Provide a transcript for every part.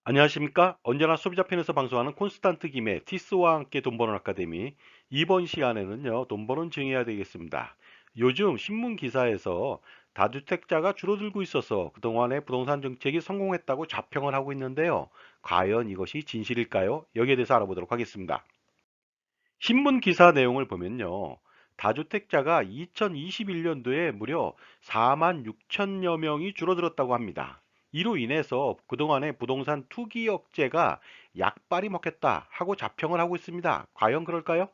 안녕하십니까? 언제나 소비자 편에서 방송하는 콘스탄트 김의 티스와 함께 돈 버는 아카데미. 이번 시간에는요, 돈 버는 증여해야 되겠습니다. 요즘 신문 기사에서 다주택자가 줄어들고 있어서 그동안의 부동산 정책이 성공했다고 자평을 하고 있는데요. 과연 이것이 진실일까요? 여기에 대해서 알아보도록 하겠습니다. 신문 기사 내용을 보면요. 다주택자가 2021년도에 무려 4만 6천여 명이 줄어들었다고 합니다. 이로 인해서 그동안의 부동산 투기 억제가 약발이 먹혔다 하고 자평을 하고 있습니다. 과연 그럴까요?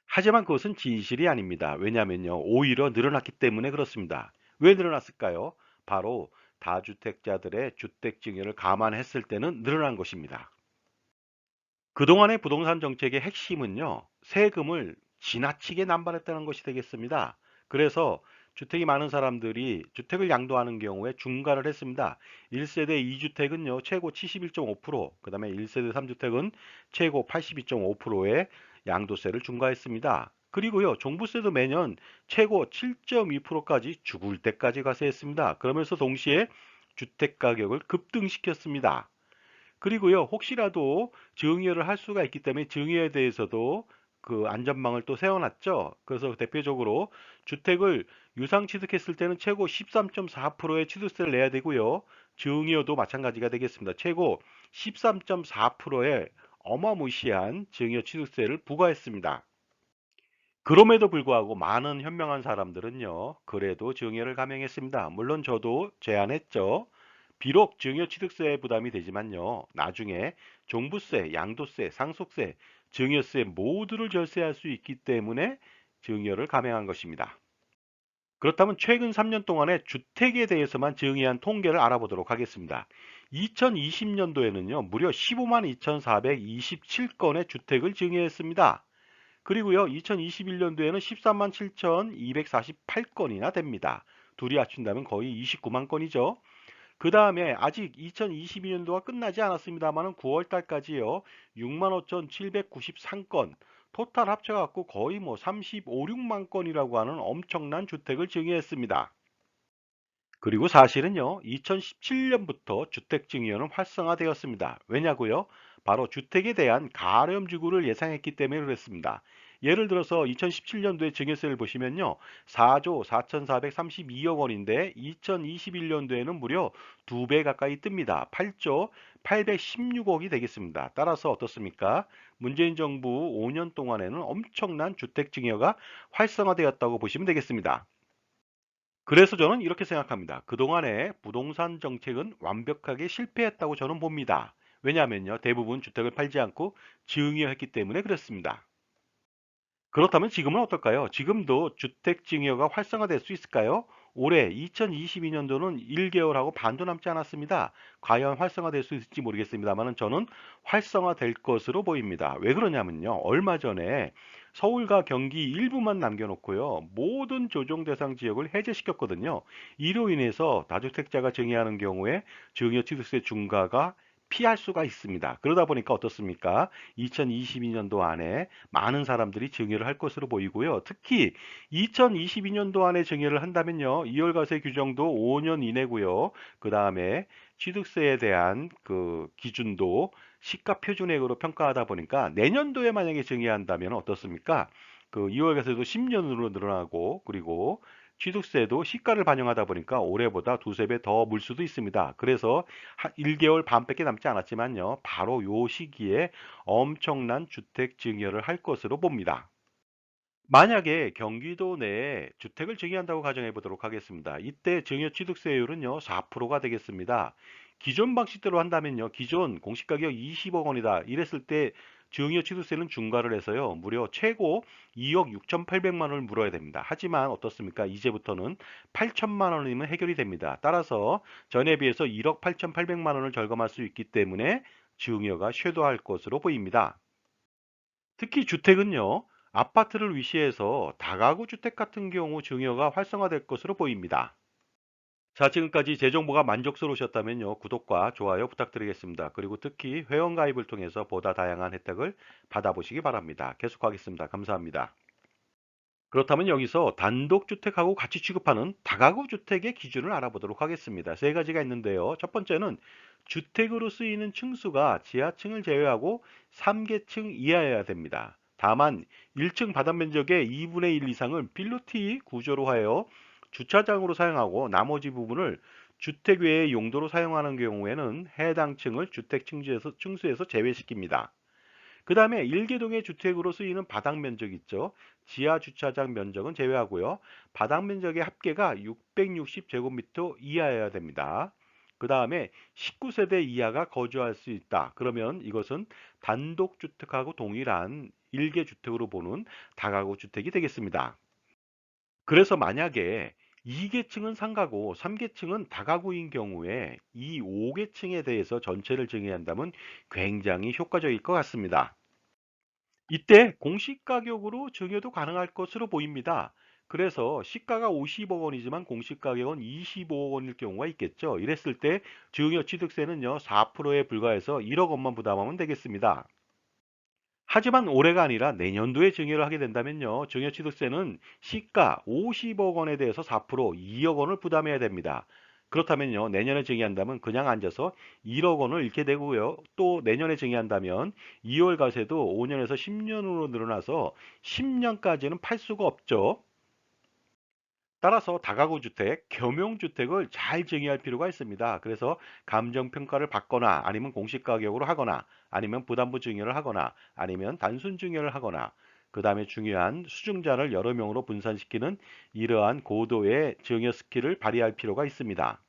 하지만 그것은 진실이 아닙니다. 왜냐하면요. 오히려 늘어났기 때문에 그렇습니다. 왜 늘어났을까요? 바로 다주택자들의 주택 증여를 감안했을 때는 늘어난 것입니다. 그동안의 부동산 정책의 핵심은요, 세금을 지나치게 남발했다는 것이 되겠습니다. 그래서 주택이 많은 사람들이 주택을 양도하는 경우에 중과를 했습니다. 1세대 2주택은요, 최고 71.5%, 그 다음에 1세대 3주택은 최고 82.5%의 양도세를 중과했습니다. 그리고요, 종부세도 매년 최고 7.2%까지 죽을 때까지 과세했습니다. 그러면서 동시에 주택 가격을 급등시켰습니다. 그리고요, 혹시라도 증여를 할 수가 있기 때문에 증여에 대해서도 그 안전망을 또 세워놨죠. 그래서 대표적으로 주택을 유상 취득했을 때는 최고 13.4%의 취득세를 내야 되고요. 증여도 마찬가지가 되겠습니다. 최고 13.4%의 어마무시한 증여 취득세를 부과했습니다. 그럼에도 불구하고 많은 현명한 사람들은요, 그래도 증여를 감행했습니다. 물론 저도 제안했죠. 비록 증여 취득세 부담이 되지만요, 나중에 종부세, 양도세, 상속세, 증여세 모두를 절세할 수 있기 때문에 증여를 감행한 것입니다. 그렇다면 최근 3년 동안의 주택에 대해서만 증여한 통계를 알아보도록 하겠습니다. 2020년도에는요, 무려 15만 2,427건의 주택을 증여했습니다. 그리고요, 2021년도에는 13만 7,248건이나 됩니다. 둘이 합친다면 거의 29만 건이죠. 그 다음에 아직 2022년도가 끝나지 않았습니다만 9월 달까지요, 6만 5,793건, 토탈 합쳐갖고 거의 뭐 35, 6만 건이라고 하는 엄청난 주택을 증여했습니다. 그리고 사실은요, 2017년부터 주택 증여는 활성화되었습니다. 왜냐고요? 바로 주택에 대한 가렴주구를 예상했기 때문에 그랬습니다. 예를 들어서 2017년도에 증여세를 보시면요, 4조 4,432억 원인데 2021년도에는 무려 2배 가까이 뜹니다. 8조 816억이 되겠습니다. 따라서 어떻습니까? 문재인 정부 5년 동안에는 엄청난 주택 증여가 활성화되었다고 보시면 되겠습니다. 그래서 저는 이렇게 생각합니다. 그동안의 부동산 정책은 완벽하게 실패했다고 저는 봅니다. 왜냐하면요, 대부분 주택을 팔지 않고 증여했기 때문에 그렇습니다. 그렇다면 지금은 어떨까요? 지금도 주택 증여가 활성화될 수 있을까요? 올해 2022년도는 1개월하고 반도 남지 않았습니다. 과연 활성화될 수 있을지 모르겠습니다만 저는 활성화될 것으로 보입니다. 왜 그러냐면요. 얼마 전에 서울과 경기 일부만 남겨놓고요. 모든 조정 대상 지역을 해제시켰거든요. 이로 인해서 다주택자가 증여하는 경우에 증여 취득세 중과가 피할 수가 있습니다. 그러다 보니까 어떻습니까? 2022년도 안에 많은 사람들이 증여를 할 것으로 보이고요. 특히 2022년도 안에 증여를 한다면요. 이월과세 규정도 5년 이내고요. 그 다음에 취득세에 대한 그 기준도 시가 표준액으로 평가하다 보니까 내년도에 만약에 증여한다면 어떻습니까? 그 이월과세도 10년으로 늘어나고 그리고 취득세도 시가를 반영하다 보니까 올해보다 두세 배 더 물 수도 있습니다. 그래서 1개월 반밖에 남지 않았지만요. 바로 요 시기에 엄청난 주택 증여를 할 것으로 봅니다. 만약에 경기도 내에 주택을 증여한다고 가정해 보도록 하겠습니다. 이때 증여 취득세율은요, 4%가 되겠습니다. 기존 방식대로 한다면요, 기존 공시가격 20억 원이다. 이랬을 때 증여 취득세는 중과를 해서요, 무려 최고 2억 6,800만 원을 물어야 됩니다. 하지만 어떻습니까? 이제부터는 8천만 원이면 해결이 됩니다. 따라서 전에 비해서 1억 8,800만 원을 절감할 수 있기 때문에 증여가 쇄도할 것으로 보입니다. 특히 주택은요, 아파트를 위시해서 다가구 주택 같은 경우 증여가 활성화될 것으로 보입니다. 자, 지금까지 제 정보가 만족스러우셨다면요, 구독과 좋아요 부탁드리겠습니다. 그리고 특히 회원가입을 통해서 보다 다양한 혜택을 받아보시기 바랍니다. 계속하겠습니다. 감사합니다. 그렇다면 여기서 단독주택하고 같이 취급하는 다가구 주택의 기준을 알아보도록 하겠습니다. 세 가지가 있는데요. 첫 번째는 주택으로 쓰이는 층수가 지하층을 제외하고 3계층 이하여야 됩니다. 다만 1층 바닥 면적의 2분의 1 이상을 필로티 구조로 하여 주차장으로 사용하고 나머지 부분을 주택 외의 용도로 사용하는 경우에는 해당 층을 주택 층수에서 제외시킵니다. 그 다음에 일개동의 주택으로 쓰이는 바닥 면적 있죠. 지하 주차장 면적은 제외하고요. 바닥 면적의 합계가 660제곱미터 이하여야 됩니다. 그 다음에 19세대 이하가 거주할 수 있다. 그러면 이것은 단독주택하고 동일한 일개주택으로 보는 다가구 주택이 되겠습니다. 그래서 만약에 2계층은 상가고 3계층은 다가구인 경우에 이 5계층에 대해서 전체를 정의한다면 굉장히 효과적일 것 같습니다. 이때 공시가격으로 증여도 가능할 것으로 보입니다. 그래서 시가가 50억 원이지만 공시가격은 25억 원일 경우가 있겠죠. 이랬을 때 증여 취득세는요 4%에 불과해서 1억 원만 부담하면 되겠습니다. 하지만 올해가 아니라 내년도에 증여를 하게 된다면요 증여 취득세는 시가 50억 원에 대해서 4% 2억 원을 부담해야 됩니다. 그렇다면요 내년에 증여한다면 그냥 앉아서 1억 원을 잃게 되고요. 또 내년에 증여한다면 2월 과세도 5년에서 10년으로 늘어나서 10년까지는 팔 수가 없죠. 따라서 다가구 주택, 겸용 주택을 잘 정의할 필요가 있습니다. 그래서 감정 평가를 받거나 아니면 공시 가격으로 하거나 아니면 부담부 증여를 하거나 아니면 단순 증여를 하거나 그다음에 중요한 수증자를 여러 명으로 분산시키는 이러한 고도의 증여 스킬을 발휘할 필요가 있습니다.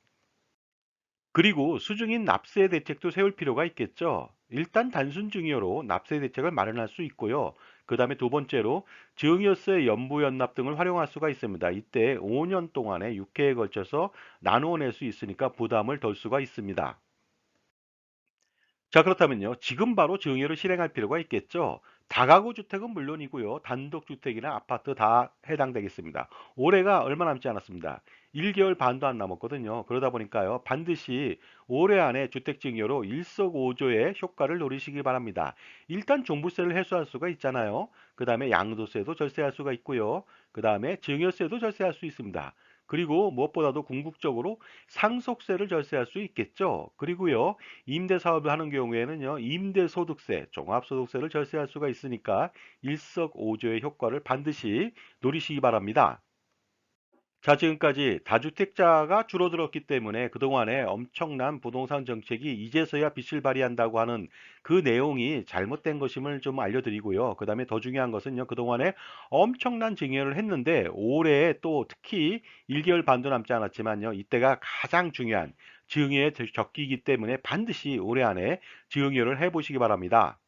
그리고 수중인 납세 대책도 세울 필요가 있겠죠. 일단 단순 증여로 납세 대책을 마련할 수 있고요. 그 다음에 두 번째로 증여세 연부연납 등을 활용할 수가 있습니다. 이때 5년 동안에 6회에 걸쳐서 나누어 낼 수 있으니까 부담을 덜 수가 있습니다. 자, 그렇다면요. 지금 바로 증여를 실행할 필요가 있겠죠. 다가구 주택은 물론이고요. 단독주택이나 아파트 다 해당되겠습니다. 올해가 얼마 남지 않았습니다. 1개월 반도 안 남았거든요. 그러다 보니까요. 반드시 올해 안에 주택 증여로 일석오조의 효과를 노리시기 바랍니다. 일단 종부세를 해소할 수가 있잖아요. 그 다음에 양도세도 절세할 수가 있고요. 그 다음에 증여세도 절세할 수 있습니다. 그리고 무엇보다도 궁극적으로 상속세를 절세할 수 있겠죠. 그리고요. 임대 사업을 하는 경우에는요. 임대소득세, 종합소득세를 절세할 수가 있으니까 일석오조의 효과를 반드시 노리시기 바랍니다. 자, 지금까지 다주택자가 줄어들었기 때문에 그동안에 엄청난 부동산 정책이 이제서야 빛을 발휘한다고 하는 그 내용이 잘못된 것임을 좀 알려드리고요. 그 다음에 더 중요한 것은요, 그동안에 엄청난 증여를 했는데 올해 또 특히 1개월 반도 남지 않았지만요, 이때가 가장 중요한 증여의 적기이기 때문에 반드시 올해 안에 증여를 해보시기 바랍니다.